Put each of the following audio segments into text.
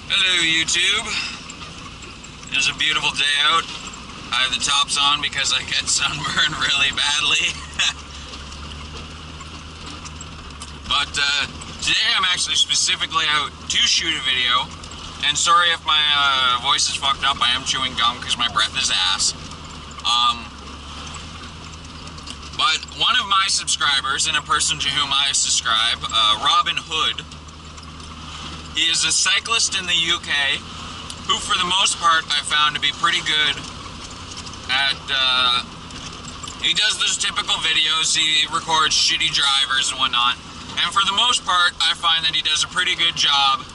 Hello YouTube. It's a beautiful day out. I have the tops on because I get sunburned really badly. But today I'm actually specifically out to shoot a video. And sorry if my voice is fucked up, I am chewing gum because my breath is ass. But one of my subscribers, and a person to whom I subscribe, Robin Hood, he is a cyclist in the UK who, for the most part, I found to be pretty good at, he does those typical videos, he records shitty drivers and whatnot, and for the most part, I find that he does a pretty good job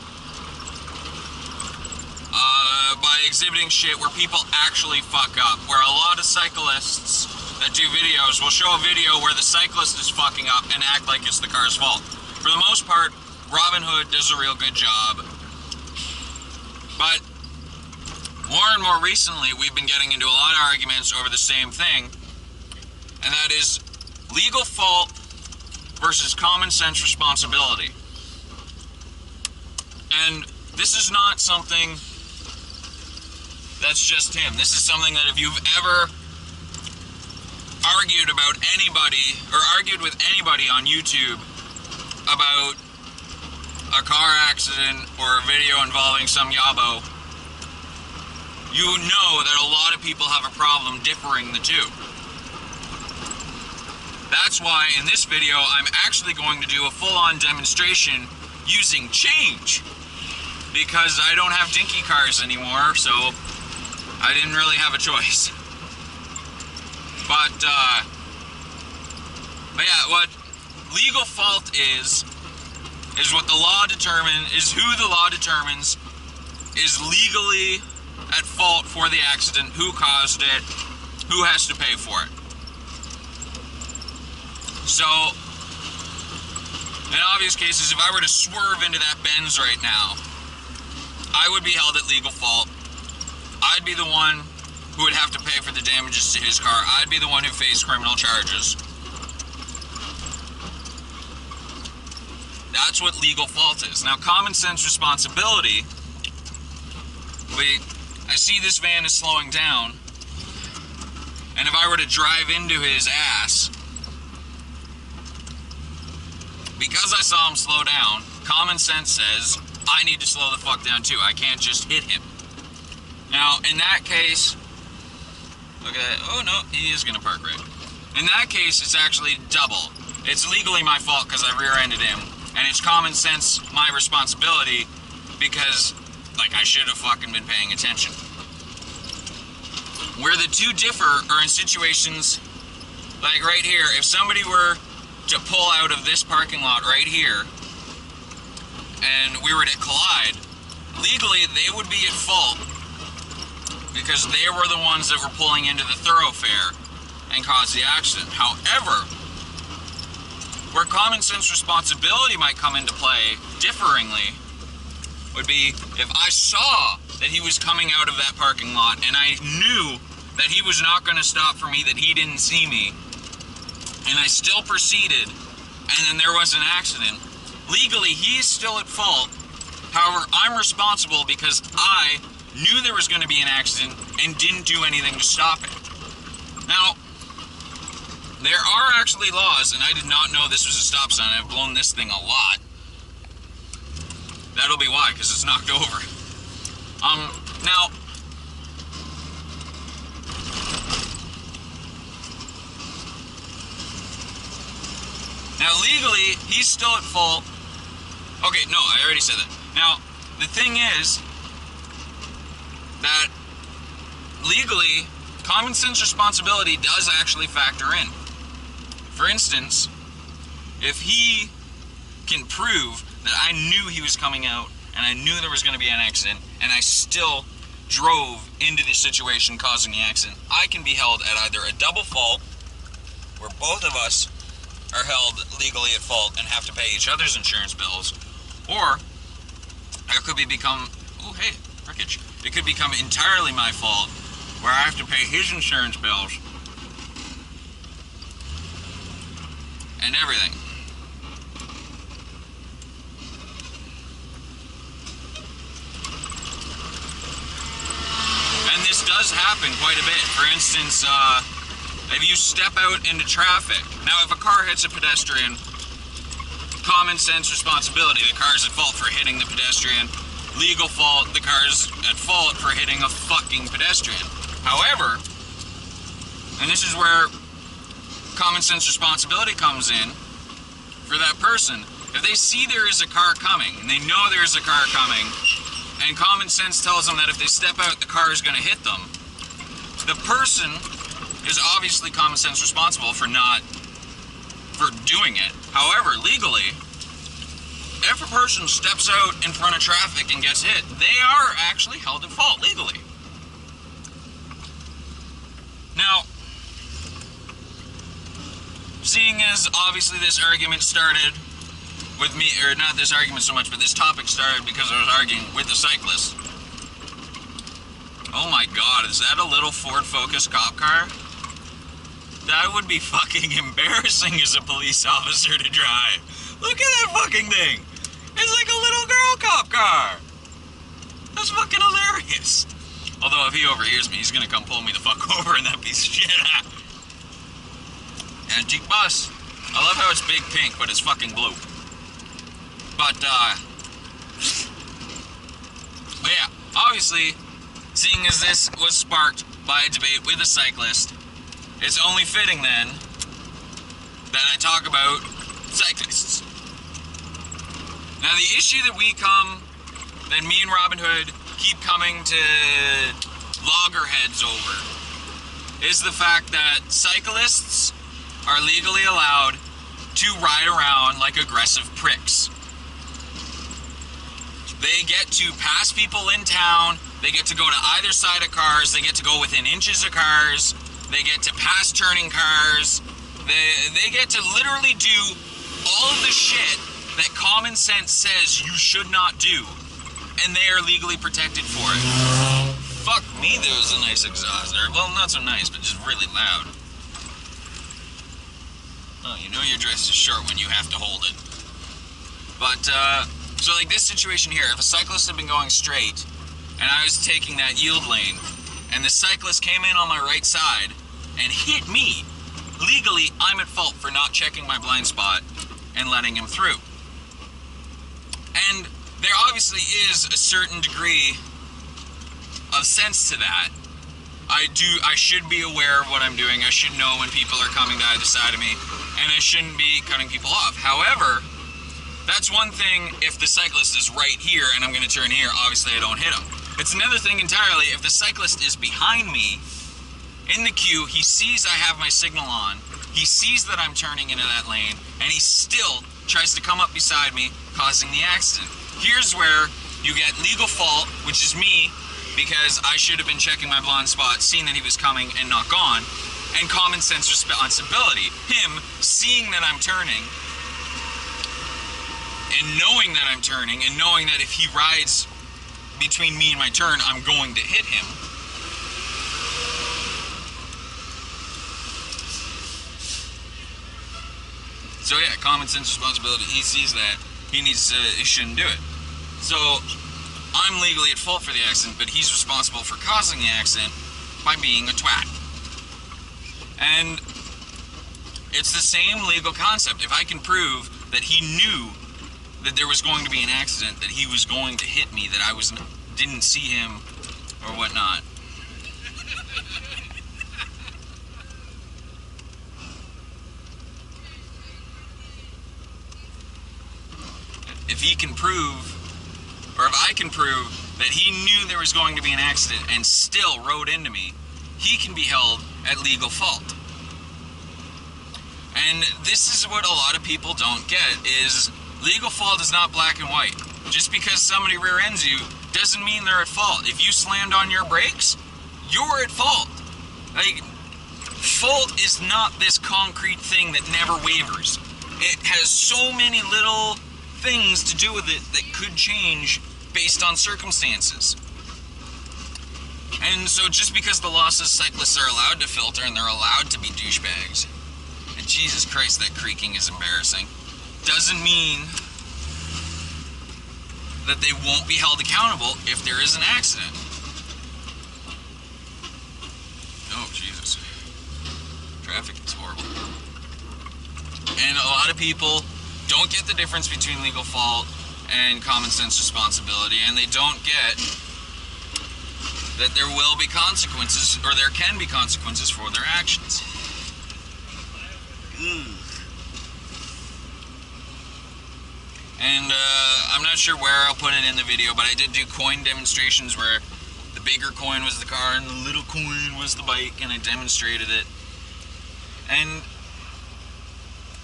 by exhibiting shit where people actually fuck up, where a lot of cyclists that do videos will show a video where the cyclist is fucking up and act like it's the car's fault. For the most part, Robin Hood does a real good job. But more and more recently, we've been getting into a lot of arguments over the same thing, and that is legal fault versus common sense responsibility. And this is not something that's just him. This is something that if you've ever argued about anybody, or argued with anybody on YouTube about a car accident or a video involving some yabo, you know that a lot of people have a problem differing the two. That's why in this video I'm actually going to do a full-on demonstration using change, because I don't have dinky cars anymore, so I didn't really have a choice. But yeah, what legal fault is what the law is who the law determines is legally at fault for the accident, who caused it, who has to pay for it. So, in obvious cases, if I were to swerve into that Benz right now, I would be held at legal fault. I'd be the one who would have to pay for the damages to his car. I'd be the one who faced criminal charges. That's what legal fault is. Now, common sense responsibility, I see this van is slowing down, and if I were to drive into his ass, because I saw him slow down, common sense says I need to slow the fuck down too. I can't just hit him. Now, in that case, look at that. Oh no, he is going to park right. In that case, it's actually double. It's legally my fault because I rear-ended him, and it's common sense my responsibility because, like, I should have fucking been paying attention. Where the two differ are in situations like right here. If somebody were to pull out of this parking lot right here and we were to collide, legally they would be at fault because they were the ones that were pulling into the thoroughfare and caused the accident. However, where common sense responsibility might come into play differingly would be if I saw that he was coming out of that parking lot and I knew that he was not going to stop for me, that he didn't see me, and I still proceeded, and then there was an accident, legally he's still at fault. However, I'm responsible because I knew there was going to be an accident and didn't do anything to stop it. Now, there are actually laws, and I did not know this was a stop sign. I've blown this thing a lot. That'll be why, because it's knocked over. Now legally, he's still at fault. Okay, no, I already said that. Now, the thing is that legally, common sense responsibility does actually factor in. For instance, if he can prove that I knew he was coming out and I knew there was going to be an accident and I still drove into the situation causing the accident, I can be held at either a double fault, where both of us are held legally at fault and have to pay each other's insurance bills, or it could become, oh hey, wreckage. It could become entirely my fault, where I have to pay his insurance bills and everything. happen quite a bit. For instance, if you step out into traffic. Now, if a car hits a pedestrian, common sense responsibility, the car's at fault for hitting the pedestrian. Legal fault, the car's at fault for hitting a fucking pedestrian. However, and this is where common sense responsibility comes in for that person. If they see there is a car coming, and they know there is a car coming, and common sense tells them that if they step out, the car is going to hit them, the person is obviously common sense responsible for doing it. However, legally, if a person steps out in front of traffic and gets hit, they are actually held at fault legally. Now, seeing as obviously this argument started with me, or not this argument so much, but this topic started because I was arguing with a cyclist. Oh my god, is that a little Ford Focus cop car? That would be fucking embarrassing as a police officer to drive. Look at that fucking thing. It's like a little girl cop car. That's fucking hilarious. Although if he overhears me, he's gonna come pull me the fuck over in that piece of shit. Antique bus. I love how it's big pink, but it's fucking blue. But, yeah, obviously, seeing as this was sparked by a debate with a cyclist, it's only fitting then that I talk about cyclists. Now, the issue that me and Robin Hood keep coming to loggerheads over is the fact that cyclists are legally allowed to ride around like aggressive pricks. They get to pass people in town, they get to go to either side of cars, they get to go within inches of cars, they get to pass turning cars, they get to literally do all of the shit that common sense says you should not do, and they are legally protected for it. Fuck me, there was a nice exhaust there. Well, not so nice, but just really loud. Oh, you know your dress is short when you have to hold it. But, so like this situation here, if a cyclist had been going straight, and I was taking that yield lane, and the cyclist came in on my right side, and hit me, legally, I'm at fault for not checking my blind spot and letting him through. And there obviously is a certain degree of sense to that. I should be aware of what I'm doing. I should know when people are coming to either side of me, and I shouldn't be cutting people off. However, that's one thing if the cyclist is right here and I'm going to turn here, obviously I don't hit him. It's another thing entirely if the cyclist is behind me in the queue, he sees I have my signal on, he sees that I'm turning into that lane, and he still tries to come up beside me, causing the accident. Here's where you get legal fault, which is me, because I should have been checking my blind spot, seeing that he was coming and not gone, and common sense responsibility, him seeing that I'm turning, and knowing that I'm turning, and knowing that if he rides between me and my turn, I'm going to hit him. So yeah, common sense responsibility, he sees that, he shouldn't do it. So, I'm legally at fault for the accident, but he's responsible for causing the accident by being a twat. And it's the same legal concept. If I can prove that he knew that there was going to be an accident, that he was going to hit me, that I didn't see him or whatnot. If he can prove, or if I can prove that he knew there was going to be an accident and still rode into me, he can be held at legal fault. And this is what a lot of people don't get, is legal fault is not black and white. Just because somebody rear ends you doesn't mean they're at fault. If you slammed on your brakes, you're at fault. Like, fault is not this concrete thing that never wavers. It has so many little things to do with it that could change based on circumstances. And so just because the law says cyclists are allowed to filter and they're allowed to be douchebags, and Jesus Christ, that creaking is embarrassing, doesn't mean that they won't be held accountable if there is an accident. traffic is horrible. And a lot of people don't get the difference between legal fault and common sense responsibility, and they don't get that there will be consequences, or there can be consequences for their actions. And I'm not sure where I'll put it in the video, but I did do coin demonstrations where the bigger coin was the car and the little coin was the bike, and I demonstrated it. And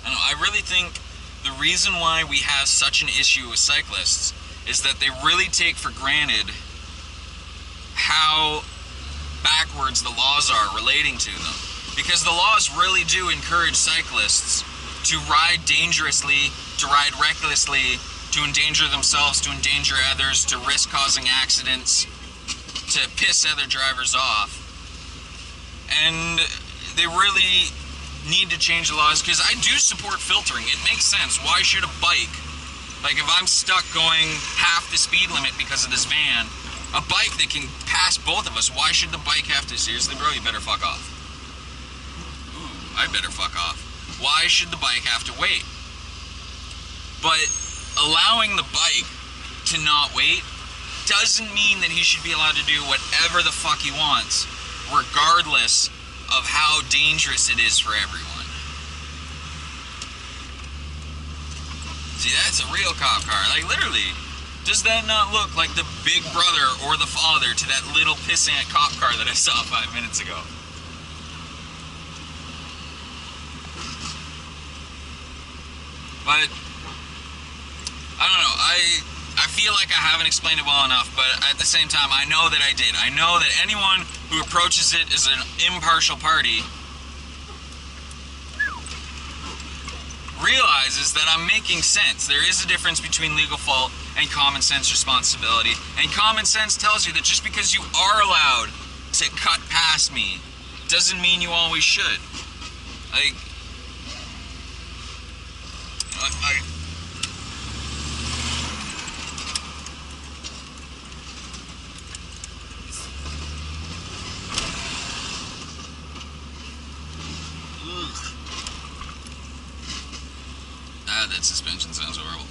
I really think the reason why we have such an issue with cyclists is that they really take for granted how backwards the laws are relating to them. Because the laws really do encourage cyclists to ride dangerously, to ride recklessly, to endanger themselves, to endanger others, to risk causing accidents, to piss other drivers off. And they really need to change the laws, because I do support filtering. It makes sense. Why should a bike, like if I'm stuck going half the speed limit because of this van, a bike that can pass both of us, why should the bike have to? Seriously, bro, you better fuck off. Ooh, I better fuck off. Why should the bike have to wait? But allowing the bike to not wait doesn't mean that he should be allowed to do whatever the fuck he wants, regardless of how dangerous it is for everyone. See, that's a real cop car. Like, literally, does that not look like the big brother or the father to that little pissant cop car that I saw 5 minutes ago? But I don't know, I feel like I haven't explained it well enough, but at the same time, I know that I did. I know that anyone who approaches it as an impartial party realizes that I'm making sense. There is a difference between legal fault and common sense responsibility. And common sense tells you that just because you are allowed to cut past me doesn't mean you always should. Like, that suspension sounds horrible.